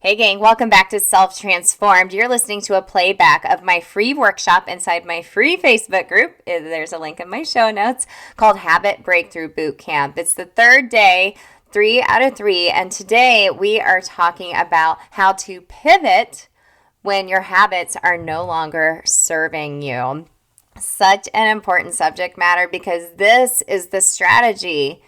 Hey gang, welcome back to Self Transformed. You're listening to a playback of my free workshop inside my free Facebook group. There's a link in my show notes called Habit Breakthrough Bootcamp. It's the third day, 3 out of 3, and today we are talking about how to pivot when your habits are no longer serving you. Such an important subject matter because this is the strategy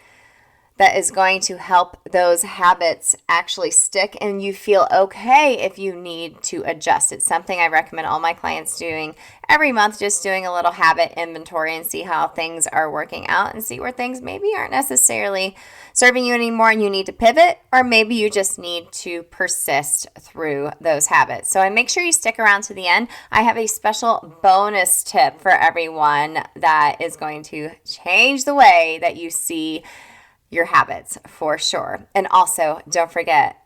that is going to help those habits actually stick and you feel okay if you need to adjust. It's something I recommend all my clients doing every month, just doing a little habit inventory and see how things are working out and see where things maybe aren't necessarily serving you anymore and you need to pivot, or maybe you just need to persist through those habits. So I make sure you stick around to the end. I have a special bonus tip for everyone that is going to change the way that you see your habits for sure. And also, don't forget,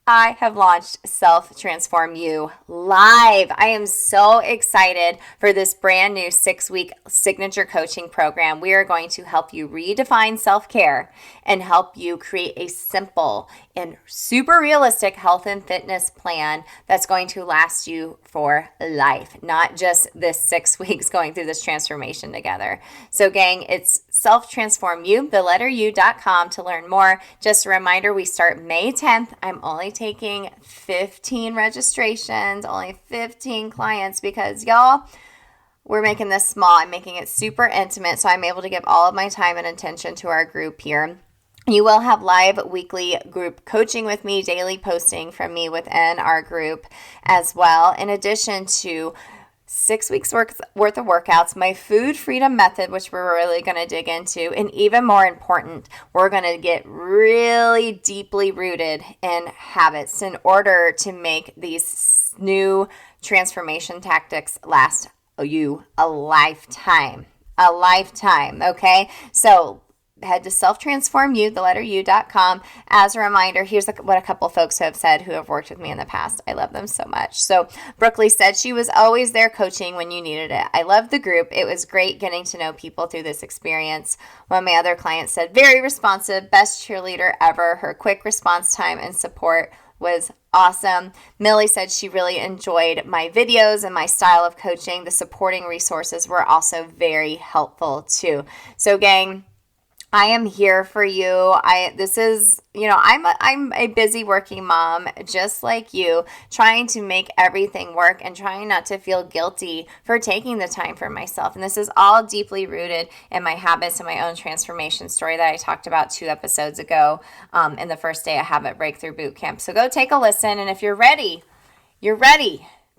I have launched Self Transform You Live. I am so excited for this brand new 6-week signature coaching program. We are going to help you redefine self-care and help you create a simple and super realistic health and fitness plan that's going to last you for life, not just this 6 weeks going through this transformation together. So gang, it's selftransformu, the letter u.com to learn more. Just a reminder, we start May 10th. I'm only taking 15 registrations, only 15 clients because y'all, we're making this small. I'm making it super intimate so I'm able to give all of my time and attention to our group here. You will have live weekly group coaching with me, daily posting from me within our group as well, in addition to 6 weeks worth of workouts, my food freedom method, which we're really going to dig into, and even more important, we're going to get really deeply rooted in habits in order to make these new transformation tactics last you a lifetime. A lifetime, okay? So head to selftransformu, the letter u.com. As a reminder, here's what a couple folks have said who have worked with me in the past. I love them so much. So Brookley said she was always there coaching when you needed it. I loved the group. It was great getting to know people through this experience. One of my other clients said, very responsive, best cheerleader ever. Her quick response time and support was awesome. Millie said she really enjoyed my videos and my style of coaching. The supporting resources were also very helpful too. So gang, I am here for you. I'm a busy working mom, just like you, trying to make everything work and trying not to feel guilty for taking the time for myself. And this is all deeply rooted in my habits and my own transformation story that I talked about 2 episodes ago in the first day of Habit Breakthrough Bootcamp. So go take a listen. And if you're ready,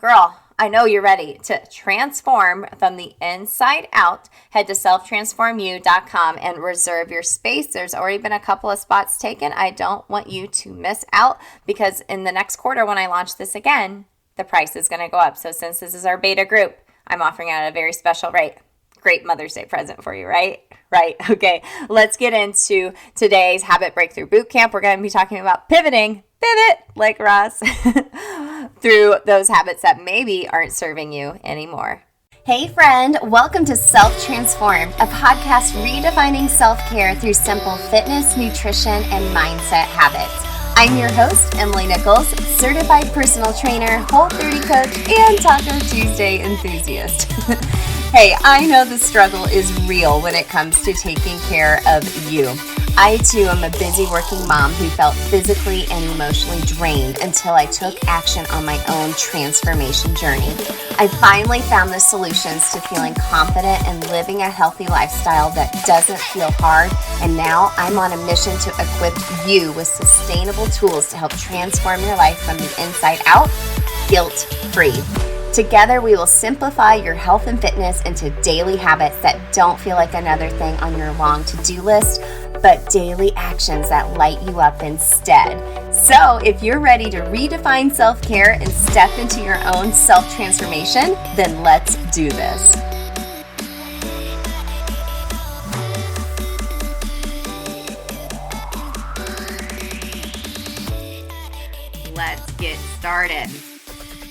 girl. I know you're ready to transform from the inside out. Head to selftransformu.com and reserve your space. There's already been a couple of spots taken. I don't want you to miss out because in the next quarter when I launch this again, the price is going to go up. So since this is our beta group, I'm offering it at a very special rate. Great Mother's Day present for you, right? Right. Okay. Let's get into today's Habit Breakthrough Bootcamp. We're going to be talking about pivot like Ross through those habits that maybe aren't serving you anymore. Hey friend, welcome to Self Transformed, a podcast redefining self-care through simple fitness, nutrition, and mindset habits. I'm your host, Emily Nichols, certified personal trainer, Whole30 coach, and Taco Tuesday enthusiast. Hey, I know the struggle is real when it comes to taking care of you. I too am a busy working mom who felt physically and emotionally drained until I took action on my own transformation journey. I finally found the solutions to feeling confident and living a healthy lifestyle that doesn't feel hard, and now I'm on a mission to equip you with sustainable tools to help transform your life from the inside out, guilt-free. Together, we will simplify your health and fitness into daily habits that don't feel like another thing on your long to-do list, but daily actions that light you up instead. So if you're ready to redefine self-care and step into your own self-transformation, then let's do this. Let's get started.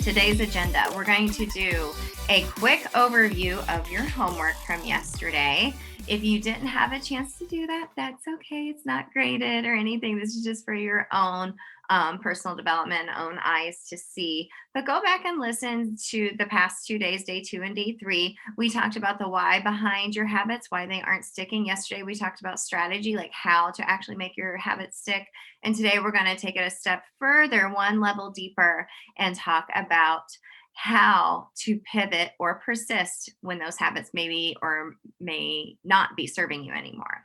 Today's agenda, we're going to do a quick overview of your homework from yesterday. If you didn't have a chance to do that, that's okay. It's not graded or anything. This is just for your own personal development, own eyes to see. But go back and listen to the past 2 days, day 2 and day 3. We talked about the why behind your habits, why they aren't sticking. Yesterday, we talked about strategy, like how to actually make your habits stick. And today, we're going to take it a step further, one level deeper, and talk about how to pivot or persist when those habits maybe or may not be serving you anymore.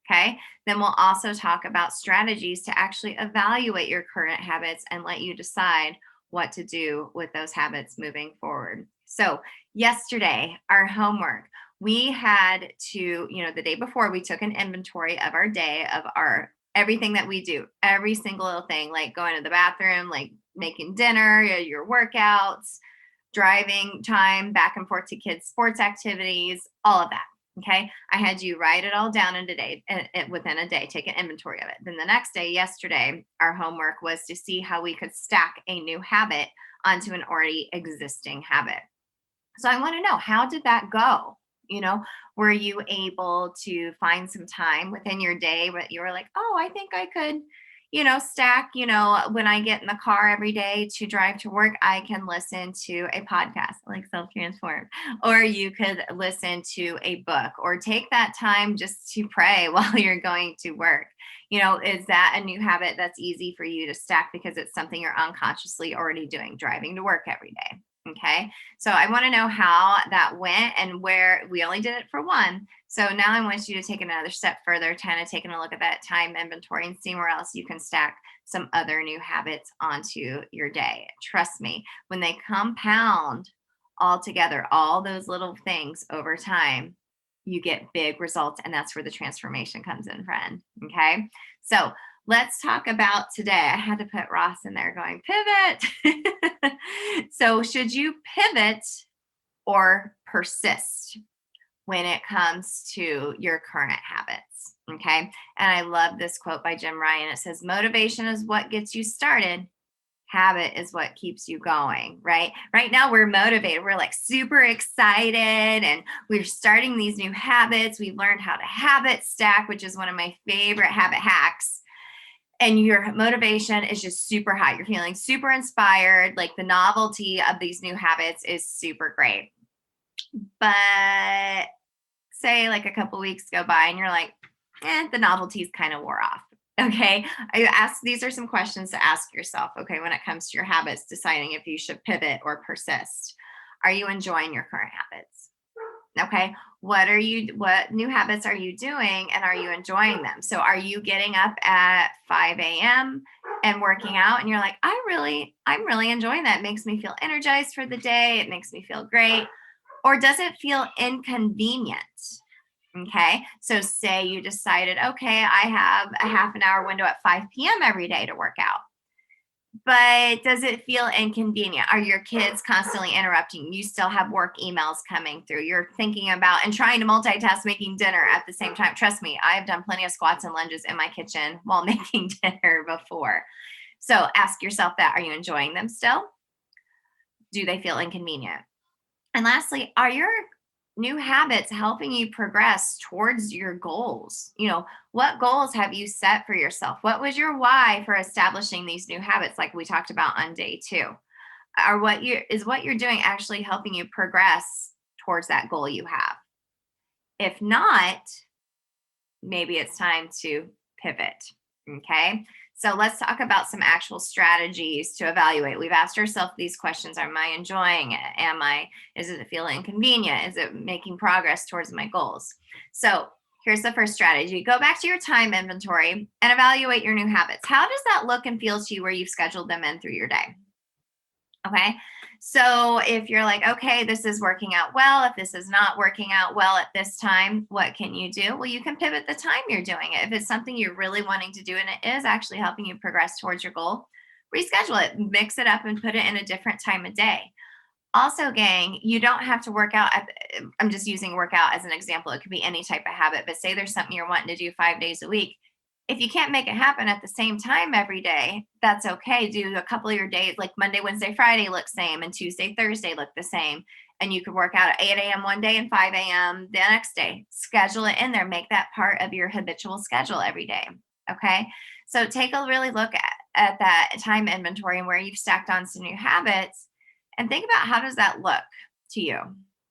Okay. Then we'll also talk about strategies to actually evaluate your current habits and let you decide what to do with those habits moving forward. So, yesterday, our homework, we had to, the day before, we took an inventory of our day, of our everything that we do, every single little thing, like going to the bathroom, like making dinner, your workouts, driving time back and forth to kids' sports activities, all of that. Okay. I had you write it all down in a day, within a day, take an inventory of it. Then the next day, yesterday, our homework was to see how we could stack a new habit onto an already existing habit. So I want to know, how did that go? Were you able to find some time within your day where you were like, oh, I think I could, stack, when I get in the car every day to drive to work, I can listen to a podcast like Self Transform, or you could listen to a book, or take that time just to pray while you're going to work. Is that a new habit that's easy for you to stack because it's something you're unconsciously already doing, driving to work every day? Okay. So I want to know how that went, and where we only did it for one. So now I want you to take another step further, kind of taking a look at that time inventory and seeing where else you can stack some other new habits onto your day. Trust me, when they compound all together, all those little things over time, you get big results. And that's where the transformation comes in, friend. Okay. So let's talk about today. I had to put Ross in there going, pivot. So should you pivot or persist when it comes to your current habits? Okay. And I love this quote by Jim Ryan. It says, motivation is what gets you started. Habit is what keeps you going, right? Right now we're motivated. We're like super excited and we're starting these new habits. We've learned how to habit stack, which is one of my favorite habit hacks. And your motivation is just super high. You're feeling super inspired. Like the novelty of these new habits is super great. But say like a couple weeks go by and you're like, the novelty's kind of wore off. Okay. These are some questions to ask yourself. Okay. When it comes to your habits, deciding if you should pivot or persist. Are you enjoying your current habits? Okay. What new habits are you doing, and are you enjoying them? So are you getting up at 5 a.m. and working out and you're like, I'm really enjoying that. It makes me feel energized for the day. It makes me feel great. Or does it feel inconvenient? Okay. So say you decided, okay, I have a half an hour window at 5 p.m. every day to work out. But does it feel inconvenient? Are your kids constantly interrupting? You still have work emails coming through. You're thinking about and trying to multitask making dinner at the same time. Trust me, I have done plenty of squats and lunges in my kitchen while making dinner before. So ask yourself that. Are you enjoying them still? Do they feel inconvenient? And lastly, are your new habits helping you progress towards your goals? What goals have you set for yourself? What was your why for establishing these new habits, like we talked about on day 2? Or what you're doing actually helping you progress towards that goal you have? If not, maybe it's time to pivot. Okay. So let's talk about some actual strategies to evaluate. We've asked ourselves these questions. Am I enjoying it? Is it feeling inconvenient? Is it making progress towards my goals? So here's the first strategy. Go back to your time inventory and evaluate your new habits. How does that look and feel to you where you've scheduled them in through your day? Okay. So if you're like, okay, this is working out well, if this is not working out well at this time, what can you do? Well, you can pivot the time you're doing it. If it's something you're really wanting to do and it is actually helping you progress towards your goal, reschedule it, mix it up and put it in a different time of day. Also, gang, you don't have to work out. I'm just using workout as an example. It could be any type of habit, but say there's something you're wanting to do 5 days a week. If you can't make it happen at the same time every day, that's okay. Do a couple of your days, like Monday, Wednesday, Friday look same, and Tuesday, Thursday look the same. And you could work out at 8 a.m. one day and 5 a.m. the next day. Schedule it in there. Make that part of your habitual schedule every day. Okay. So take a really look at that time inventory and where you've stacked on some new habits and think about how does that look to you?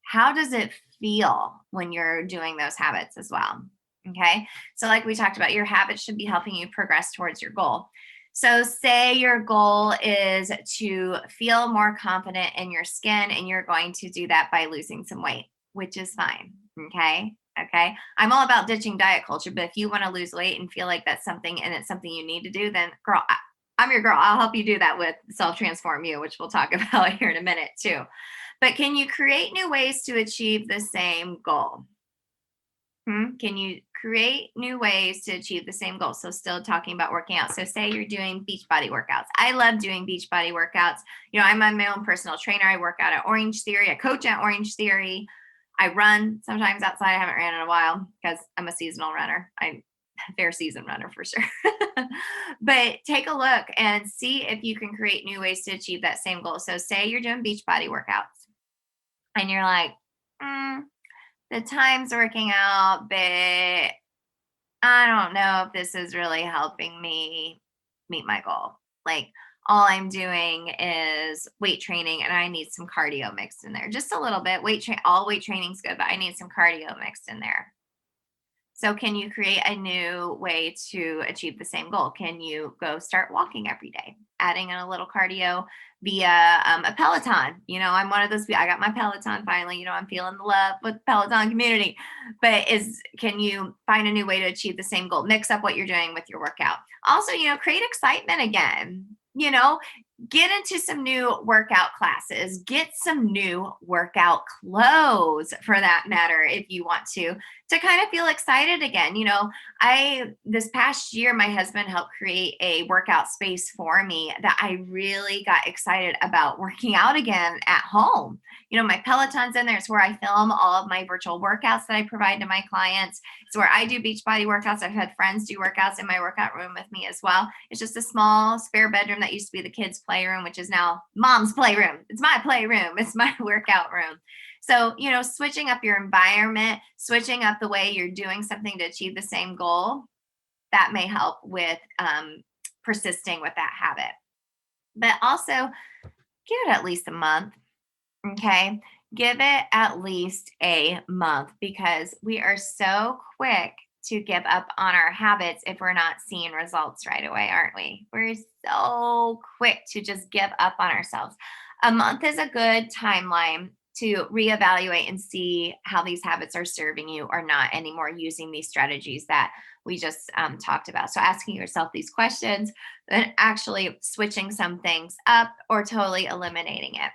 How does it feel when you're doing those habits as well? Okay. So, like we talked about, your habits should be helping you progress towards your goal. So, say your goal is to feel more confident in your skin, and you're going to do that by losing some weight, which is fine. Okay. Okay. I'm all about ditching diet culture, but if you want to lose weight and feel like that's something and it's something you need to do, then girl, I'm your girl. I'll help you do that with Self Transform You, which we'll talk about here in a minute too. But can you create new ways to achieve the same goal? Can you create new ways to achieve the same goal? So, still talking about working out. So, say you're doing beach body workouts. I love doing beach body workouts. I'm my own personal trainer. I work out at Orange Theory. I coach at Orange Theory. I run sometimes outside. I haven't ran in a while because I'm a seasonal runner. I'm a fair season runner for sure. But take a look and see if you can create new ways to achieve that same goal. So, say you're doing beach body workouts and you're like, the time's working out, but I don't know if this is really helping me meet my goal. Like, all I'm doing is weight training and I need some cardio mixed in there. Just a little bit. All weight training's good, but I need some cardio mixed in there. So, can you create a new way to achieve the same goal? Can you go start walking every day, adding in a little cardio via a Peloton? I'm one of those. I got my Peloton finally. I'm feeling the love with the Peloton community. But can you find a new way to achieve the same goal? Mix up what you're doing with your workout. Also, create excitement again. Get into some new workout classes, get some new workout clothes for that matter, if you want to kind of feel excited again. This past year, my husband helped create a workout space for me that I really got excited about working out again at home. My Peloton's in there. It's where I film all of my virtual workouts that I provide to my clients. It's where I do beach body workouts. I've had friends do workouts in my workout room with me as well. It's just a small spare bedroom that used to be the kids' playroom, which is now mom's playroom. It's my playroom. It's my workout room. So, switching up your environment, switching up the way you're doing something to achieve the same goal, that may help with persisting with that habit. But also, give it at least a month. Okay. Give it at least a month because we are so quick to give up on our habits if we're not seeing results right away, aren't we? We're so quick to just give up on ourselves. A month is a good timeline to reevaluate and see how these habits are serving you or not anymore using these strategies that we just talked about. So, asking yourself these questions, then actually switching some things up or totally eliminating it.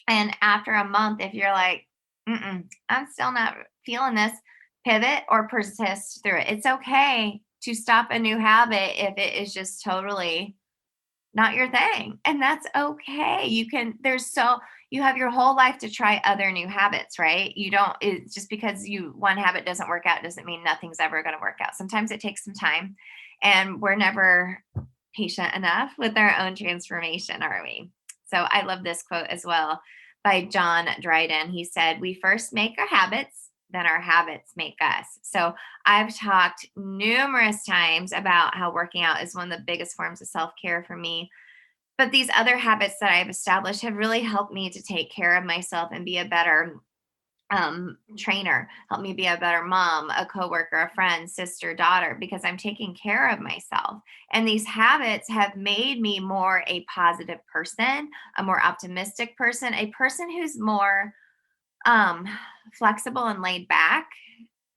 And after a month, if you're like, I'm still not feeling this, pivot or persist through it. It's okay to stop a new habit if it is just totally not your thing. And that's okay. You have your whole life to try other new habits, right? It's just because one habit doesn't work out doesn't mean nothing's ever going to work out. Sometimes it takes some time and we're never patient enough with our own transformation, are we? So I love this quote as well by John Dryden. He said, "We first make our habits, then our habits make us." So I've talked numerous times about how working out is one of the biggest forms of self-care for me. But these other habits that I've established have really helped me to take care of myself and be a better trainer, help me be a better mom, a coworker, a friend, sister, daughter, because I'm taking care of myself. And these habits have made me more a positive person, a more optimistic person, a person who's more um, flexible and laid back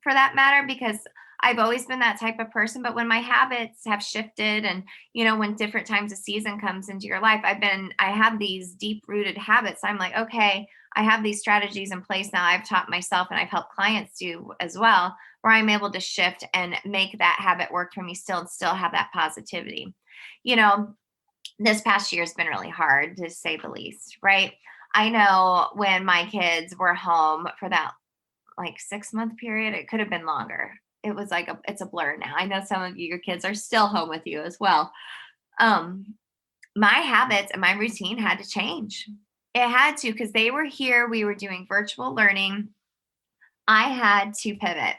for that matter, because I've always been that type of person. But when my habits have shifted and, when different times of season comes into your life, I have these deep rooted habits. I'm like, okay, I have these strategies in place now. I've taught myself and I've helped clients do as well, where I'm able to shift and make that habit work for me still and still have that positivity. This past year has been really hard to say the least, right? I know when my kids were home for that like 6-month period, it could have been longer. It was like it's a blur now. I know some of your kids are still home with you as well. My habits and my routine had to change. It had to, because they were here. We were doing virtual learning. I had to pivot.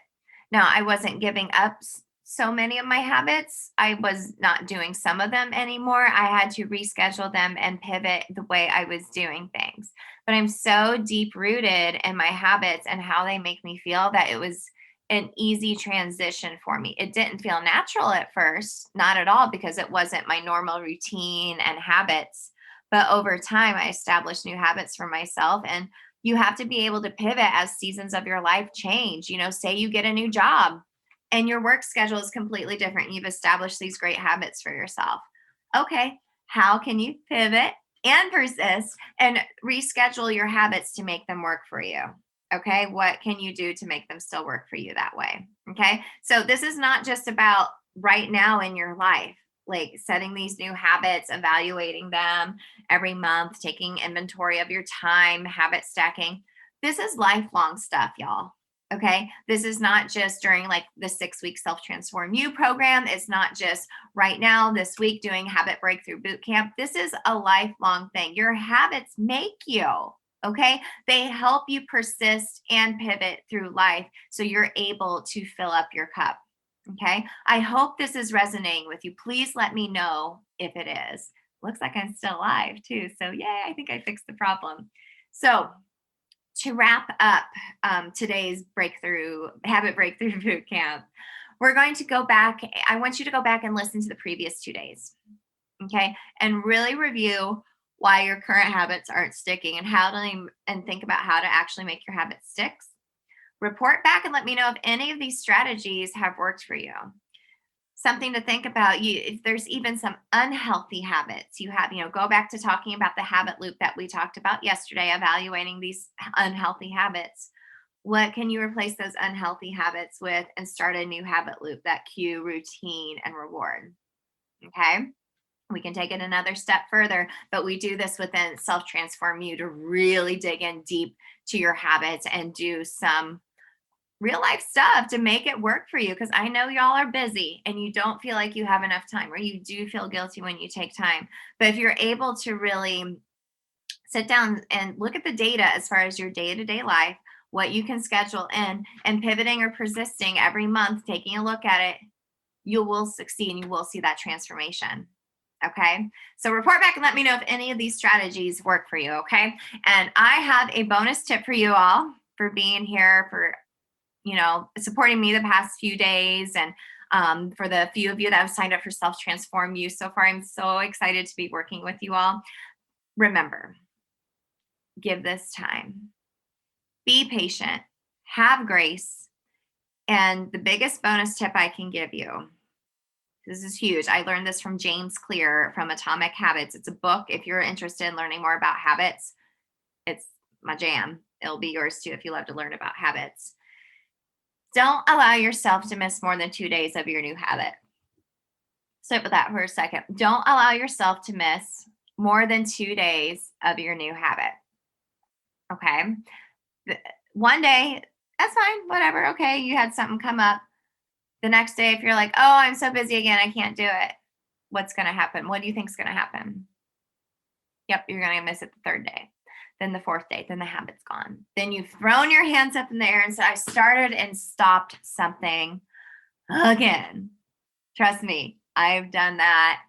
Now, I wasn't giving up so many of my habits, I was not doing some of them anymore. I had to reschedule them and pivot the way I was doing things. But I'm so deep rooted in my habits and how they make me feel that it was an easy transition for me. It didn't feel natural at first, not at all, because it wasn't my normal routine and habits. But over time, I established new habits for myself. And you have to be able to pivot as seasons of your life change. Say you get a new job and your work schedule is completely different. You've established these great habits for yourself. Okay, how can you pivot and persist and reschedule your habits to make them work for you? Okay, what can you do to make them still work for you that way? Okay, so this is not just about right now in your life, like setting these new habits, evaluating them every month, taking inventory of your time, habit stacking. This is lifelong stuff, y'all. Okay. This is not just during like the 6-week Self Transform You program. It's not just right now, this week, doing Habit Breakthrough Bootcamp. This is a lifelong thing. Your habits make you. Okay. They help you persist and pivot through life so you're able to fill up your cup. Okay. I hope this is resonating with you. Please let me know if it is. Looks like I'm still alive too. So, yay, I think I fixed the problem. So, to wrap up today's habit breakthrough boot camp, we're going to go back. I want you to go back and listen to the previous 2 days, okay, and really review why your current habits aren't sticking and think about how to actually make your habits stick. Report back and let me know if any of these strategies have worked for you. Something to think about, if there's even some unhealthy habits you have, go back to talking about the habit loop that we talked about yesterday, evaluating these unhealthy habits. What can you replace those unhealthy habits with and start a new habit loop, that cue, routine, and reward? Okay. We can take it another step further, but we do this within Self Transform You to really dig in deep to your habits and do some real life stuff to make it work for you. Because I know y'all are busy and you don't feel like you have enough time, or you do feel guilty when you take time. But if you're able to really sit down and look at the data as far as your day-to-day life, what you can schedule in, and pivoting or persisting every month, taking a look at it, you will succeed and you will see that transformation. Okay. So report back and let me know if any of these strategies work for you. Okay. And I have a bonus tip for you all for being here, for supporting me the past few days, and for the few of you that have signed up for Self Transform You so far. I'm so excited to be working with you all. Remember, give this time, be patient, have grace. And the biggest bonus tip I can give you, this is huge. I learned this from James Clear from Atomic Habits. It's a book. If you're interested in learning more about habits, it's my jam. It'll be yours too if you love to learn about habits. Don't allow yourself to miss more than 2 days of your new habit. Sit with that for a second. Don't allow yourself to miss more than 2 days of your new habit. Okay. One day, that's fine. Whatever. Okay. You had something come up. The next day, if you're like, oh, I'm so busy again, I can't do it. What's going to happen? What do you think is going to happen? Yep. You're going to miss it the 3rd day. Then the 4th day, then the habit's gone. Then you've thrown your hands up in the air and said, I started and stopped something again. Trust me, I've done that.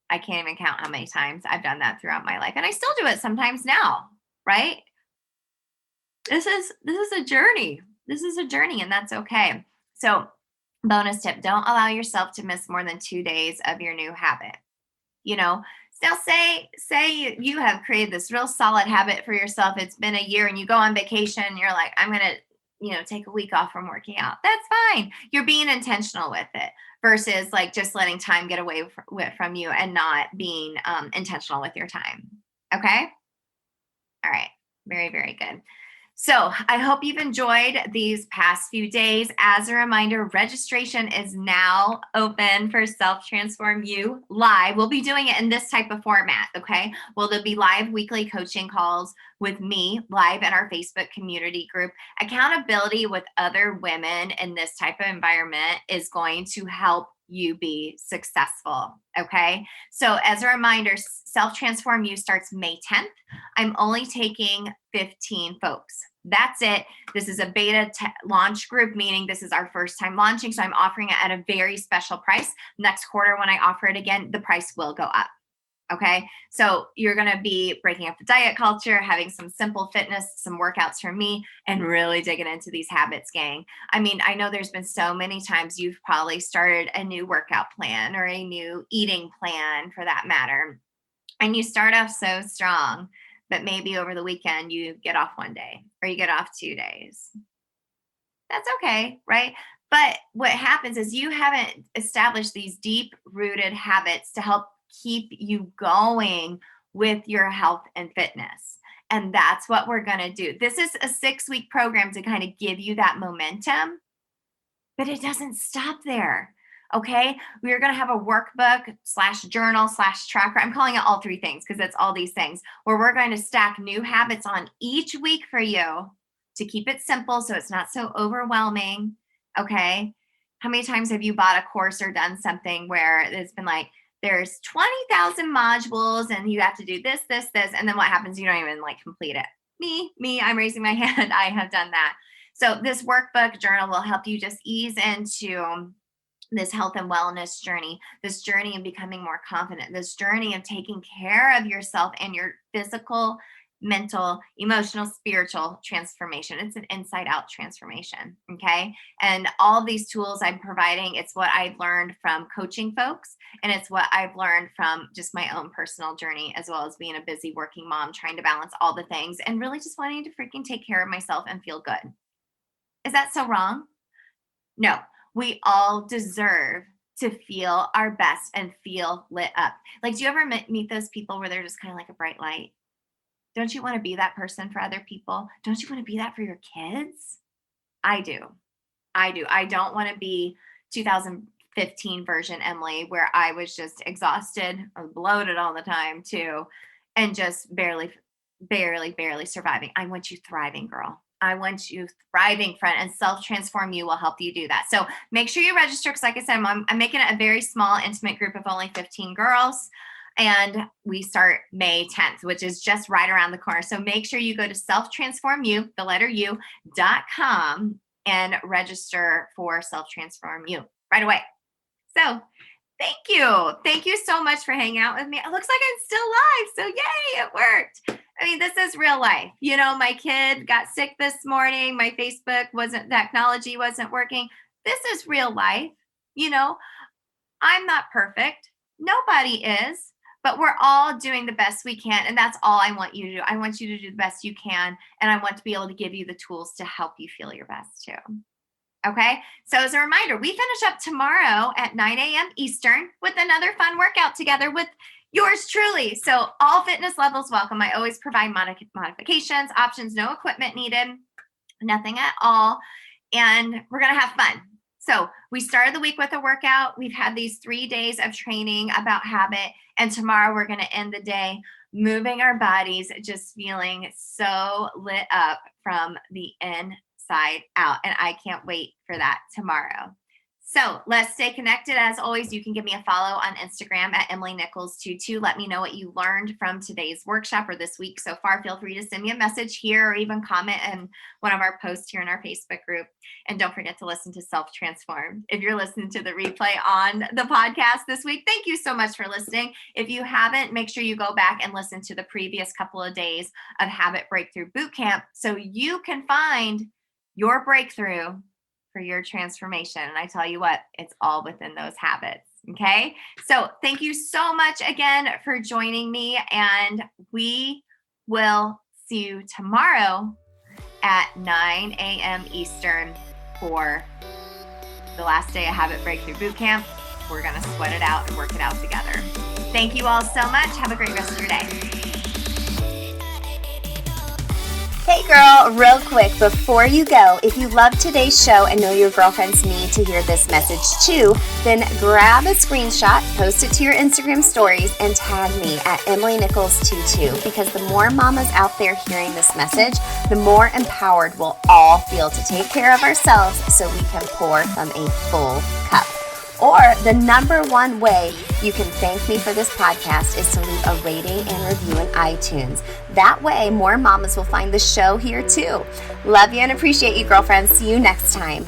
I can't even count how many times I've done that throughout my life. And I still do it sometimes now, right? This is a journey. This is a journey, and that's okay. So, bonus tip, don't allow yourself to miss more than 2 days of your new habit. Now say you have created this real solid habit for yourself. It's been a year and you go on vacation and you're like, I'm going to, take a week off from working out. That's fine. You're being intentional with it versus like just letting time get away from you and not being intentional with your time. Okay. All right. Very, very good. So I hope you've enjoyed these past few days. As a reminder, registration is now open for Self Transform You live. We'll be doing it in this type of format, okay? Well, there'll be live weekly coaching calls with me live in our Facebook community group. Accountability with other women in this type of environment is going to help you be successful. Okay. So as a reminder, Self-Transform You starts May 10th. I'm only taking 15 folks. That's it. This is a beta launch group, meaning this is our first time launching. So I'm offering it at a very special price. Next quarter, when I offer it again, the price will go up. Okay. So you're going to be breaking up the diet culture, having some simple fitness, some workouts from me, and really digging into these habits, gang. I mean, I know there's been so many times you've probably started a new workout plan or a new eating plan for that matter. And you start off so strong, but maybe over the weekend you get off one day or you get off 2 days. That's okay, right? But what happens is you haven't established these deep rooted habits to help keep you going with your health and fitness. And that's what we're going to do. This is a 6-week program to kind of give you that momentum, but it doesn't stop there. Okay. We are going to have a workbook / journal / tracker. I'm calling it all 3 things because it's all these things where we're going to stack new habits on each week for you to keep it simple so it's not so overwhelming. Okay. How many times have you bought a course or done something where it's been like, there's 20,000 modules and you have to do this, this, this. And then what happens? You don't even complete it. Me, I'm raising my hand. I have done that. So this workbook journal will help you just ease into this health and wellness journey, this journey of becoming more confident, this journey of taking care of yourself and your physical, mental, emotional, spiritual transformation. It's an inside out transformation. Okay. And all these tools I'm providing, it's what I've learned from coaching folks. And it's what I've learned from just my own personal journey, as well as being a busy working mom, trying to balance all the things and really just wanting to freaking take care of myself and feel good. Is that so wrong? No, we all deserve to feel our best and feel lit up. Do you ever meet those people where they're just kind of like a bright light? Don't you want to be that person for other people? Don't you want to be that for your kids? I do. I don't want to be 2015 version Emily, where I was just exhausted, bloated all the time too, and just barely surviving. I want you thriving, girl. I want you thriving, friend, and Self-Transform You will help you do that. So make sure you register because, like I said, I'm making it a very small, intimate group of only 15 girls. And we start May 10th, which is just right around the corner. So make sure you go to selftransformu, the letter U.com, and register for Self-Transform You right away. So thank you. Thank you so much for hanging out with me. It looks like I'm still live. So yay, it worked. I mean, this is real life. You know, my kid got sick this morning. My Facebook technology wasn't working. This is real life. You know, I'm not perfect. Nobody is. But we're all doing the best we can. And that's all I want you to do. I want you to do the best you can. And I want to be able to give you the tools to help you feel your best too. Okay. So as a reminder, we finish up tomorrow at 9 a.m. Eastern with another fun workout together with yours truly. So all fitness levels welcome. I always provide modifications, options, no equipment needed, nothing at all. And we're going to have fun. So we started the week with a workout. We've had these 3 days of training about habit. And tomorrow we're going to end the day moving our bodies, just feeling so lit up from the inside out. And I can't wait for that tomorrow. So let's stay connected. As always, you can give me a follow on Instagram at EmilyNichols22. Let me know what you learned from today's workshop or this week so far. Feel free to send me a message here or even comment in one of our posts here in our Facebook group. And don't forget to listen to Self-Transformed. If you're listening to the replay on the podcast this week, thank you so much for listening. If you haven't, make sure you go back and listen to the previous couple of days of Habit Breakthrough Bootcamp so you can find your breakthrough for your transformation. And I tell you what, it's all within those habits. Okay. So thank you so much again for joining me. And we will see you tomorrow at 9 a.m. Eastern for the last day of Habit Breakthrough Bootcamp. We're going to sweat it out and work it out together. Thank you all so much. Have a great rest of your day. Hey girl, real quick, before you go, if you love today's show and know your girlfriends need to hear this message too, then grab a screenshot, post it to your Instagram stories, and tag me at EmilyNichols22 because the more mamas out there hearing this message, the more empowered we'll all feel to take care of ourselves so we can pour from a full cup. Or the number one way you can thank me for this podcast is to leave a rating and review in iTunes. That way, more mamas will find the show here too. Love you and appreciate you, girlfriends. See you next time.